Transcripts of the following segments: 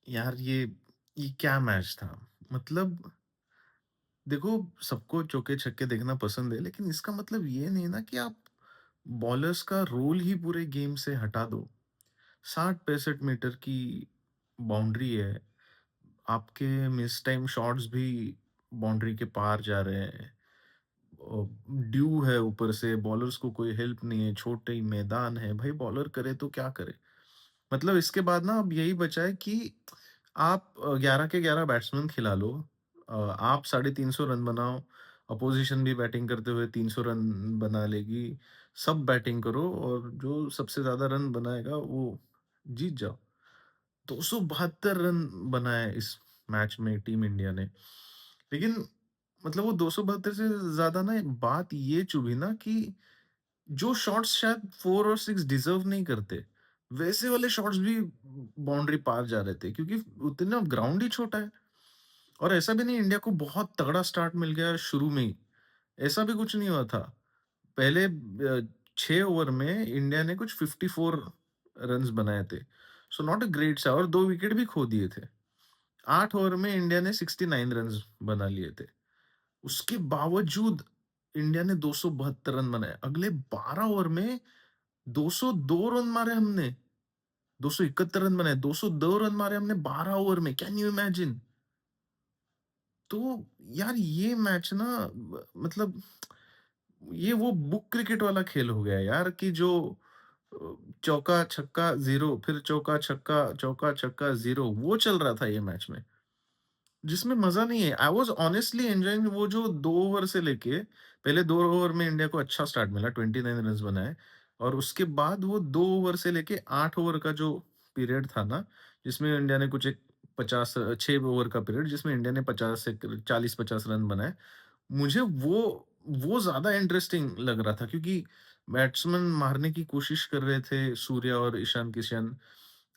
यार ये क्या मैच था? मतलब देखो, सबको चौके-छक्के देखना पसंद है, लेकिन इसका मतलब ये नहीं ना कि आप बॉलर्स का रोल ही पूरे गेम से हटा दो। 60-65 मीटर की बाउंड्री है, आपके मिस टाइम शॉट्स भी बाउंड्री के पार जा रहे हैं। ड्यू है ऊपर से, बॉलर्स को कोई हेल्प नहीं है, छोटे ही मैदान है, भाई बॉलर करे तो क्या करे? मतलब इसके बाद ना अब यही बचा है कि आप 11 के 11 बैट्समैन खिला लो। आप 350 रन बनाओ, अपोज़िशन भी बैटिंग करते हुए 300 रन बना लेगी। सब बैटिंग करो और जो सबसे ज़्यादा रन बनाएगा वो जीत जाओ। 272 रन बनाए इस मैच में टीम इंडिया ने। लेकिन मतलब वो 272 से ज़्यादा ना बात ये चुभी ना कि जो शॉट्स शायद 4 और 6 डिज़र्व नहीं करते, वैसे वाले शॉट्स भी बाउंड्री पार जा रहे थे क्योंकि उतना ग्राउंड ही छोटा है। और ऐसा भी नहीं इंडिया को बहुत तगड़ा स्टार्ट मिल गया शुरू में ही, ऐसा भी कुछ नहीं हुआ था। पहले 6 ओवर में इंडिया ने कुछ 54 रन्स बनाए थे। सो नॉट अ ग्रेट सा और 2 विकेट भी खो दिए थे। 8 ओवर में इंडिया ने 69 रन्स बना लिए थे। उसके बावजूद इंडिया ने 272 रन बनाए। अगले 12 ओवर में 202 रन मारे हमने, 271 रन बनाए, 202 रन मारे हमने 12 ओवर में, कैन यू इमेजिन? तो यार ये मैच ना मतलब ये वो बुक क्रिकेट वाला खेल हो गया यार कि जो चौका-छक्का 0 फिर चौका-छक्का, चौका-छक्का 0 वो चल रहा था ये मैच में। जिसमें मज़ा नहीं है। आई वाज़ ऑनेस्टली एन्जॉयिंग वो जो 2 ओवर से लेके पहले 2 ओवर में इंडिया को अच्छा स्टार्ट मिला, 29 रन्स बनाए और उसके बाद वो 2 ओवर से लेके 8 ओवर का जो पीरियड था ना, जिसमें इंडिया ने कुछ एक 50 6 ओवर का पीरियड जिसमें इंडिया ने 50 से 40-50 रन बनाए। मुझे वो ज़्यादा इंटरेस्टिंग लग रहा था क्योंकि बैट्समैन मारने की कोशिश कर रहे थे सूर्या और ईशान किशन,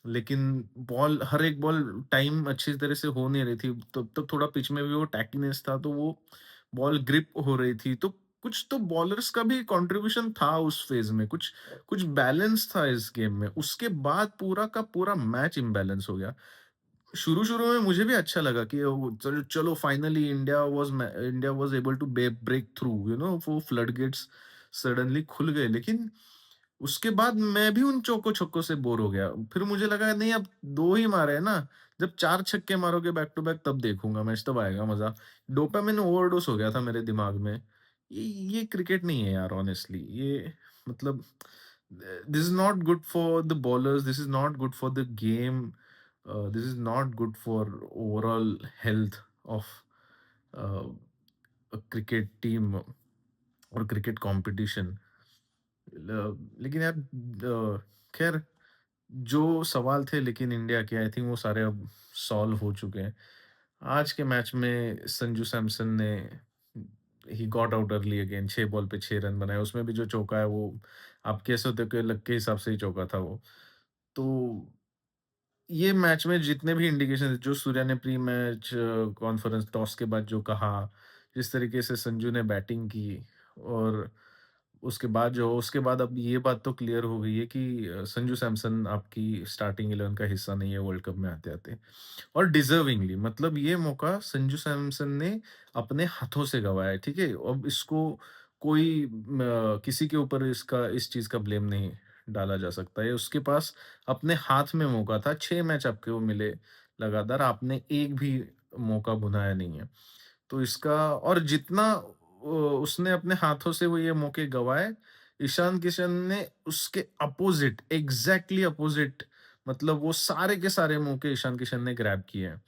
लेकिन बॉल हर एक बॉल टाइम अच्छी तरह से हो नहीं रही थी। तब तक थोड़ा पिच में भी वो टैकीनेस था, तो वो बॉल ग्रिप हो रही थी। तो कुछ तो बॉलर्स का भी कंट्रीब्यूशन था उस फेज़ में, कुछ कुछ बैलेंस था इस गेम में। उसके बाद पूरा का पूरा मैच इम्बैलेंस हो गया। शुरू-शुरू में मुझे भी अच्छा लगा कि ओ चलो चलो finally India was able to break through वो फ्लड गेट्स सडनली खुल गए। लेकिन उसके बाद मैं भी उन चौको-छक्कों से बोर हो गया। फिर मुझे लगा नहीं अब 2 ही मारे हैं ना, जब 4 छक्के मारोगे बैक टू बैक तब देखूँगा मैच, तब आएगा मज़ा। डोपामाइन ओवरडोज़ हो गया था मेरे दिमाग में। ये क्रिकेट नहीं है यार ऑनेस्टली। ये मतलब this is not good for the bowlers, this is not good for the game, this is not good for overall health of a, a cricket team और क्रिकेट कॉम्पिटिशन। लेकिन यार खैर जो सवाल थे लेकिन इंडिया के आई थिंक वो सारे अब सॉल्व हो चुके हैं। आज के मैच में संजू सैमसन ने he got out early again 6 ball पे 6 रन बनाए। उसमें भी जो चौका है वो आप कह सकते हो कि लक के हिसाब से ही चौका था वो। तो ये मैच में जितने भी इंडिकेशन जो सूर्या ने प्री मैच कॉन्फ्रेंस टॉस के बाद जो कहा, जिस तरीके से संजू ने बैटिंग की और उसके बाद अब ये बात तो क्लियर हो गई है कि संजू सैमसन आपकी स्टार्टिंग 11 का हिस्सा नहीं है वर्ल्ड कप में आते-आते और डिज़र्विंगली मतलब ये मौका संजू सैमसन ने अपने हाथों से गँवाया है, ठीक है? अब इसको कोई किसी के ऊपर इस चीज़ का ब्लेम नहीं डाला जा सकता है। उसके पास अपने हाथ में मौका था, 6 मैच आपको मिले लगातार, आपने एक भी मौका भुनाया नहीं है। तो इसका और जितना उसने अपने हाथों से वो ये मौके गँवाए, ईशान किशन ने उसके अपोज़िट, एग्ज़ैक्टली अपोज़िट मतलब वो सारे के सारे मौके ईशान किशन ने ग्रैब किए हैं।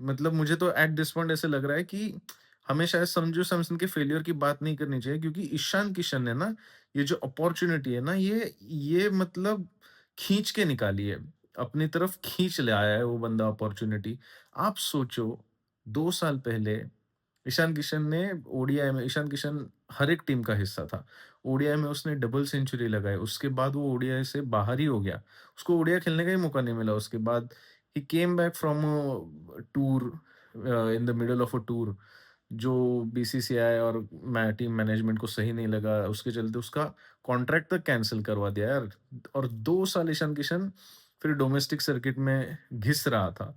मतलब मुझे तो एट दिस पॉइंट ऐसे लग रहा है कि हमें शायद संजू सैमसन के फेलियर की बात नहीं करनी चाहिए क्योंकि ईशान किशन ने ना, ये जो अपॉर्च्युनिटी है ना, ये मतलब खींच के निकाली है। अपनी तरफ खींच ले आया है वो बंदा अपॉर्च्युनिटी। आप सोचो 2 साल पहले ईशान किशन हर एक टीम का हिस्सा था। ओडीआई में उसने डबल सेंचुरी लगाई, उसके बाद वो ओडीआई से बाहर ही हो गया। उसको ओडीआई खेलने का ही मौका नहीं मिला उसके बाद। He came back from a tour in the middle of a tour जो बीसीसीआई और टीम मैनेजमेंट को सही नहीं लगा, उसके चलते उसका कॉन्ट्रैक्ट तक कैंसल करवा दिया यार। और 2 साल ईशान किशन फिर डोमेस्टिक सर्किट में घिस रहा था।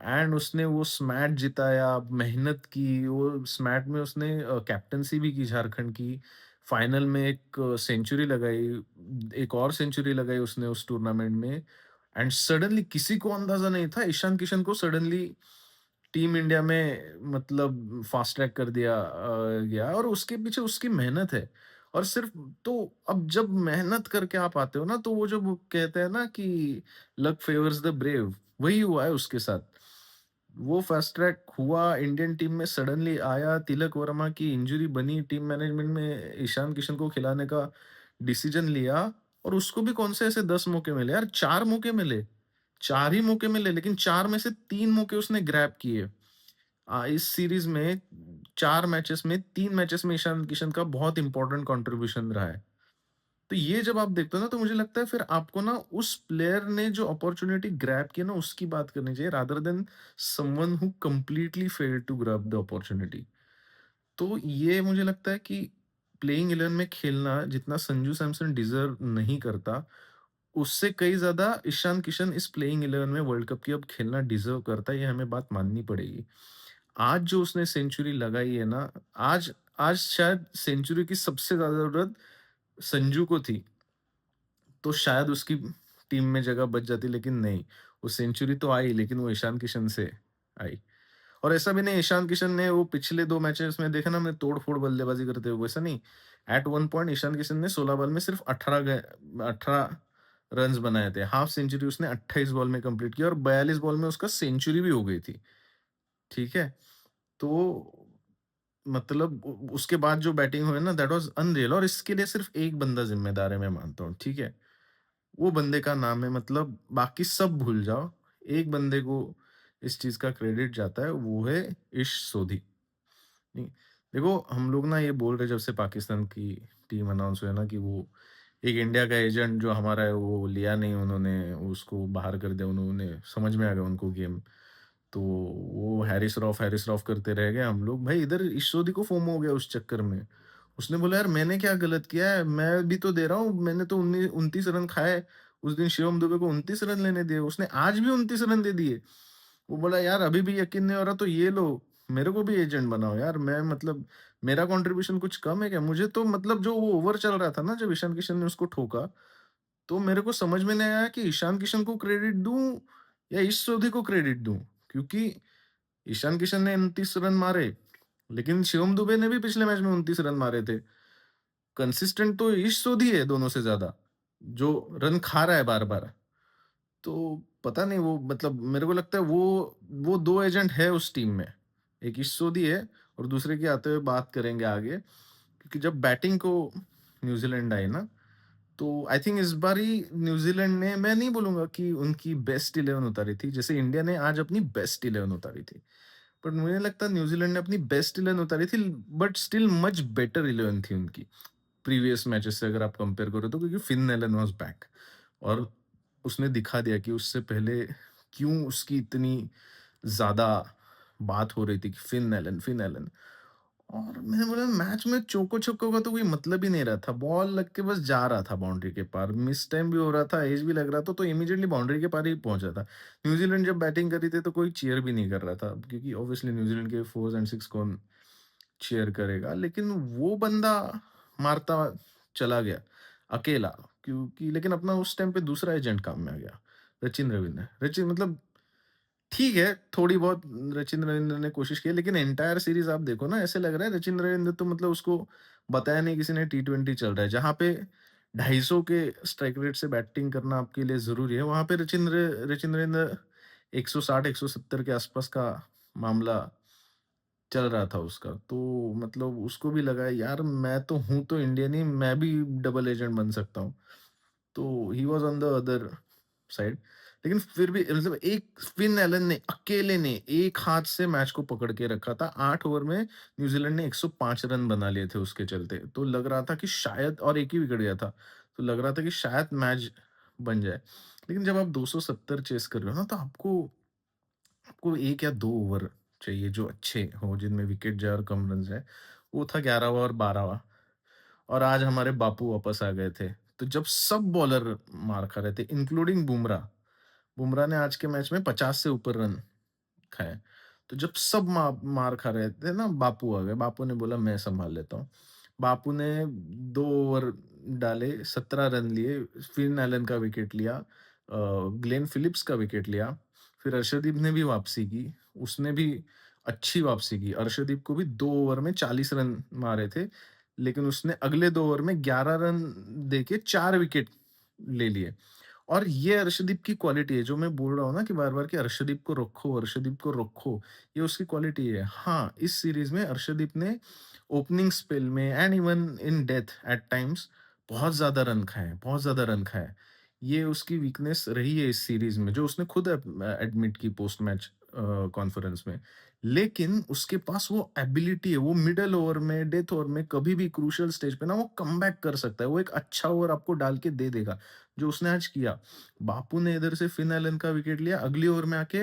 एंड उसने वो स्मैट जिताया, मेहनत की, वो स्मैट में उसने कैप्टेंसी भी की झारखंड की। फाइनल में एक सेंचुरी लगाई, एक और सेंचुरी लगाई उसने उस टूर्नामेंट में एंड सडनली किसी को अंदाज़ा नहीं था ईशान किशन को सडनली टीम इंडिया में मतलब फास्ट ट्रैक कर दिया गया और उसके पीछे उसकी मेहनत है। और सिर्फ तो अब जब मेहनत करके आप आते हो ना तो वो जो वो कहते हैं ना कि लक फेवर्स द ब्रेव, वही हुआ है उसके साथ। वो फास्ट ट्रैक हुआ, इंडियन टीम में सडनली आया, तिलक वर्मा की इंजरी बनी, टीम मैनेजमेंट में ईशान किशन को खिलाने का डिसीजन लिया और उसको भी कौन से ऐसे 10 मौके मिले यार, 4 मौके मिले। 4 ही मौके मिले लेकिन 4 में से 3 मौके उसने ग्रैब किए। इस सीरीज़ में 4 मैचेस में 3 मैचेस में ईशान किशन का बहुत इम्पोर्टेंट कंट्रीब्यूशन रहा है। तो ये जब आप देखते हो ना तो मुझे लगता है फिर आपको ना उस प्लेयर ने जो अपॉर्च्युनिटी ग्रैब की है ना उसकी बात करनी चाहिए rather than someone who completely failed to grab the opportunity. तो ये मुझे लगता है कि प्लेइंग 11 में खेलना जितना संजू सैमसन डिज़र्व नहीं करता, उससे कई ज़्यादा ईशान किशन इस प्लेइंग 11 में वर्ल्ड कप की अब खेलना डिज़र्व करता है, ये हमें बात माननी पड़ेगी। आज जो उसने सेंचुरी लगाई है ना, आज आज शायद सेंचुरी की सबसे ज़्यादा ज़रूरत संजू को थी, तो शायद उसकी टीम में जगह बच जाती लेकिन नहीं, वो सेंचुरी तो आई लेकिन वो ईशान किशन से आई। और ऐसा भी नहीं ईशान किशन ने वो पिछले 2 मैचेस में देखा ना हमने तोड़-फोड़ बल्लेबाज़ी करते हुए, वैसा नहीं। At one point Ishan Kishan ने 16 बॉल में सिर्फ 18 रन्स बनाए थे। हाफ सेंचुरी उसने 28 बॉल में कंप्लीट किया और 42 बॉल में उसका सेंचुरी भी हो गई थी, ठीक है? तो मतलब उसके बाद जो बैटिंग हुई ना दैट वाज़ अनरियल और इसके लिए सिर्फ एक बंदा ज़िम्मेदार है मैं मानता हूँ, ठीक है? वो बंदे का नाम है मतलब बाकी सब भूल जाओ, एक बंदे को इस चीज़ का क्रेडिट जाता है, वो है इश सोधी। नहीं, देखो हम लोग ना ये बोल रहे जब से पाकिस्तान की टीम अनाउंस हुई है ना कि वो एक इंडिया का एजेंट जो हमारा है वो लिया नहीं उन्होंने, उसको बाहर कर दिया उन्होंने, समझ में आ गया उनको गेम। तो वो हैरिस रॉफ करते रह गए हम लोग। भाई इधर ईशोदी को फोमो हो गया उस चक्कर में। उसने बोला यार मैंने क्या गलत किया है? मैं भी तो दे रहा हूँ, मैंने तो 29 रन खाए। उस दिन शिवम दुबे को 29 रन लेने दिए, उसने आज भी 29 रन दे दिए। वो बोला यार अभी भी यकीन नहीं हो रहा तो ये लो, मेरे को भी एजेंट बनाओ यार, मैं मतलब मेरा कंट्रीब्यूशन कुछ कम है क्या? मुझे तो मतलब जो वो ओवर चल रहा था ना जब ईशान किशन ने उसको ठोका, तो मेरे को समझ में नहीं आया कि ईशान किशन को क्रेडिट दूँ या ईश सोधी को क्रेडिट दूँ? क्योंकि ईशान किशन ने 29 रन मारे, लेकिन शिवम दुबे ने भी पिछले मैच में 29 रन मारे थे। कंसिस्टेंट तो ईश सोधी है दोनों से ज़्यादा, जो रन खा रहा है बार-बार। तो पता नहीं वो मतलब मेरे को लगता है वो 2 एजेंट है उस टीम में। एक ईश सोधी है और दूसरे की आते हुए बात करेंगे आगे। क्योंकि जब बैटिंग को न्यूज़ीलैंड आई ना, तो आई थिंक इस बारी न्यूज़ीलैंड ने मैं नहीं बोलूँगा कि उनकी बेस्ट 11 उतारी थी, जैसे इंडिया ने आज अपनी बेस्ट 11 उतारी थी। बट मुझे लगता है न्यूज़ीलैंड ने अपनी बेस्ट 11 उतारी थी बट स्टिल मच बेटर 11 थी उनकी, प्रीवियस मैचेस से अगर आप कंपेयर करो तो क्योंकि फिन एलन वाज़ बैक और उसने दिखा दिया कि उससे पहले क्यों उसकी इतनी ज़्यादा बात हो रही थी कि फिन एलन और मैंने बोला मैच में चौको-छक्कों का तो कोई मतलब ही नहीं रहा था। बॉल लग के बस जा रहा था बाउंड्री के पार। मिस टाइम भी हो रहा था, एज भी लग रहा था, तो इमीडिएटली बाउंड्री के पार ही पहुँचा था। न्यूज़ीलैंड जब बैटिंग कर रही थी तो कोई चीयर भी नहीं कर रहा था क्योंकि ऑब्वियसली न्यूज़ीलैंड के 4s एंड 6 कौन चीयर करेगा। लेकिन वो बंदा मारता चला गया, अकेला क्योंकि लेकिन अपना उस टाइम पे दूसरा एजेंट काम में आ गया, सचिन रविंद्र। रचिन मतलब ठीक है, थोड़ी बहुत सचिन रविंद्र ने कोशिश की है, लेकिन एंटायर सीरीज़ आप देखो ना, ऐसे लग रहा है सचिन रविंद्र तो मतलब उसको बताया नहीं किसी ने टी-20 चल रहा है। जहाँ पे 250 के स्ट्राइक रेट से बैटिंग करना आपके लिए ज़रूरी है, वहाँ पे सचिन रविंद्र 160-170 के आसपास का मामला चल रहा था उसका। तो मतलब उसको भी लगा यार मैं तो हूँ तो इंडियन ही, मैं भी डबल एजेंट बन सकता हूँ। तो he was on the other side. लेकिन फिर भी मतलब एक फिन एलन ने अकेले ने एक हाथ से मैच को पकड़ के रखा था। 8 ओवर में न्यूज़ीलैंड ने 105 रन बना लिए थे उसके चलते। तो लग रहा था कि शायद और एक ही विकेट गया था। तो लग रहा था कि शायद मैच बन जाए। लेकिन जब आप 270 चेज़ कर रहे हो ना तो आपको आपको 1 या 2 ओवर चाहिए जो अच्छे हों, जिनमें विकेट जाए और कम रन जाए। वो था 11वाँ और 12वाँ और आज हमारे बापू वापस आ गए थे। तो जब सब बॉलर मार खा रहे थे इंक्लूडिंग बुमराह। बुमराह ने आज के मैच में 50 से ऊपर रन खाएँ। तो जब सब मार खा रहे थे ना, बापू आ गए, बापू ने बोला मैं सँभाल लेता हूँ। बापू ने 2 ओवर डाले, 17 रन लिए, फिन एलन का विकेट लिया, ग्लेन फिलिप्स का विकेट लिया, फिर अर्शदीप ने भी वापसी की, उसने भी अच्छी वापसी की। अर्शदीप को भी 2 ओवर में 40 रन मारे थे, लेकिन उसने अगले 2 ओवर में 11 रन देके 4 विकेट ले लिए। और ये अर्शदीप की क्वालिटी है, जो मैं बोल रहा हूँ ना कि बार-बार कि अर्शदीप को रखो, ये उसकी क्वालिटी है। हाँ, इस सीरीज़ में अर्शदीप ने ओपनिंग स्पेल में and even in death eight times बहुत ज़्यादा रन खाए हैं, बहुत ज़्यादा रन खाए हैं। ये उसकी वीकनेस रही है इस सीरीज़ में, जो उसने खुद एडमिट की पोस्ट मैच कॉन्फ्रेंस में। लेकिन उसके पास वो एबिलिटी है, वो मिडल ओवर में, डेथ ओवर में, कभी भी क्रूशियल स्टेज पे ना वो कमबैक कर सकता है। वो एक अच्छा ओवर आपको डाल के दे देगा, जो उसने आज किया। बापू ने इधर से फिन एलन का विकेट लिया, अगली ओवर में आके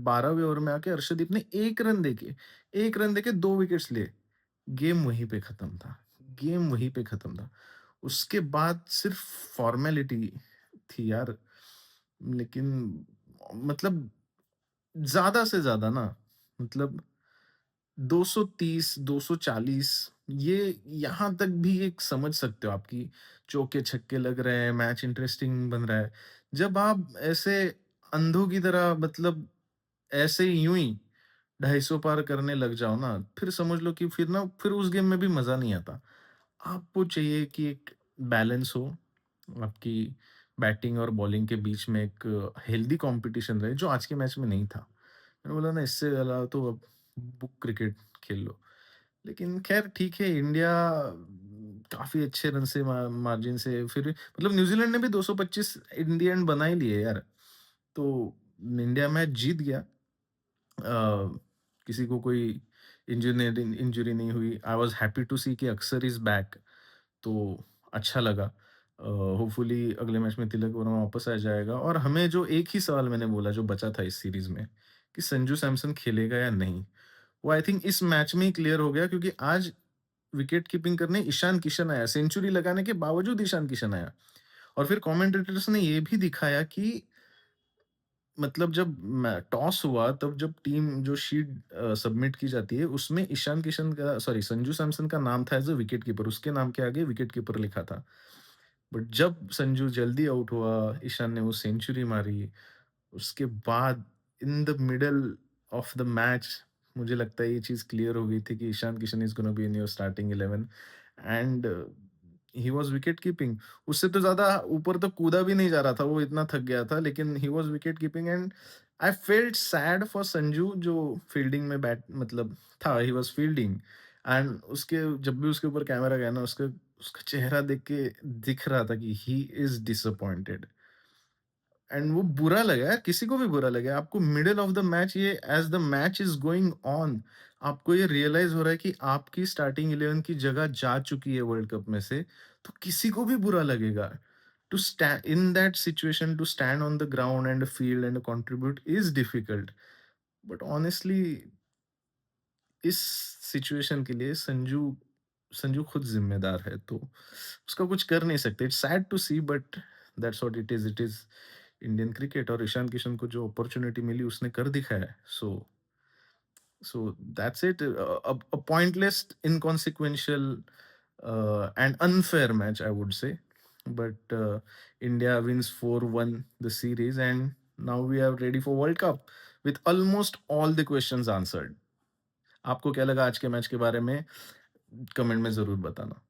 12वें ओवर में आके अर्शदीप ने 1 रन देके 2 विकेट्स लिए। गेम वहीं पे खत्म था, गेम वहीं पे खत्म था। उसके बाद सिर्फ फॉर्मेलिटी थी यार, लेकिन मतलब ज़्यादा से ज़्यादा ना, मतलब 230, 240, ये यहाँ तक भी एक समझ सकते हो आपकी चौके-छक्के लग रहे हैं, मैच इंटरेस्टिंग बन रहा है। जब आप ऐसे अंधों की तरह, मतलब ऐसे ही यूँ ही 250 पार करने लग जाओ ना, फिर समझ लो कि फिर उस गेम में भी मज़ा नहीं आता। आपको चाहिए कि एक बैलेंस हो, आपकी बैटिंग और बॉलिंग के बीच में एक हेल्दी कॉम्पिटिशन रहे, जो आज के मैच में नहीं था। मैंने बोला ना, इससे अलावा तो अब बुक क्रिकेट खेल लो। लेकिन ख़ैर ठीक है, इंडिया काफ़ी अच्छे रन से मार्जिन से फिर मतलब न्यूज़ीलैंड ने भी 225 इन द एंड बना ही लिए यार। तो इंडिया मैच जीत गया। किसी को कोई इंजरी नहीं हुई। आई वाज़ हैप्पी टू सी कि अक्षर इज़ बैक, तो अच्छा लगा। होपफुली अगले मैच में तिलक वर्मा वापस आ जाएगा, और हमें जो एक ही सवाल मैंने बोला जो बचा था इस सीरीज़ में, कि संजू सैमसन खेलेगा या नहीं? वो आई थिंक इस मैच में ही क्लियर हो गया, क्योंकि आज विकेट कीपिंग करने ईशान किशन आया, सेंचुरी लगाने के बावजूद ईशान किशन आया। और फिर कमेंटेटर्स ने ये भी दिखाया कि मतलब जब टॉस हुआ, तब जब टीम जो शीट सबमिट की जाती है, उसमें ईशान किशन का, सॉरी, संजू सैमसन का नाम था एज़ अ विकेट कीपर, उसके नाम के आगे विकेट कीपर लिखा था। बट जब संजू जल्दी आउट हुआ, ईशान ने वो सेंचुरी मारी, उसके बाद इन the middle of the match मुझे लगता है ये चीज़ क्लियर हो गई थी कि Ishan Kishan is gonna be in your starting 11, and he was wicket keeping. उससे तो ज़्यादा ऊपर तो कूदा भी नहीं जा रहा था, वो इतना थक गया था, लेकिन ही was wicket keeping, and I felt sad for Sanju, जो फील्डिंग में बैट मतलब था, ही वाज़ फील्डिंग, एंड उसके जब भी उसके ऊपर कैमरा गया ना, उसका उसका चेहरा देख के दिख रहा था कि ही इज़ डिसअपॉइंटेड। एंड वो बुरा लगा यार, किसी को भी बुरा लगा। आपको मिडल ऑफ द मैच, ये as the match is going on, आपको ये रियलाइज़ हो रहा है कि आपकी स्टार्टिंग 11 की जगह जा चुकी है वर्ल्ड कप में से, तो किसी को भी बुरा लगेगा। To stand in that situation, to stand on the ground and field and contribute is difficult. But honestly इस सिचुएशन के लिए संजू संजू खुद ज़िम्मेदार है, तो उसका कुछ कर नहीं सकते। It's sad to see, but that's what it is Indian cricket, और ईशान किशन को जो अपॉर्च्युनिटी मिली उसने कर दिखाया है। So that's it. A pointless, inconsequential and unfair match I would say, but India wins 4-1 the series, and now we are ready for world cup with almost all the questions answered. आपको क्या लगा आज के match के बारे में? Comment में ज़रूर बताना।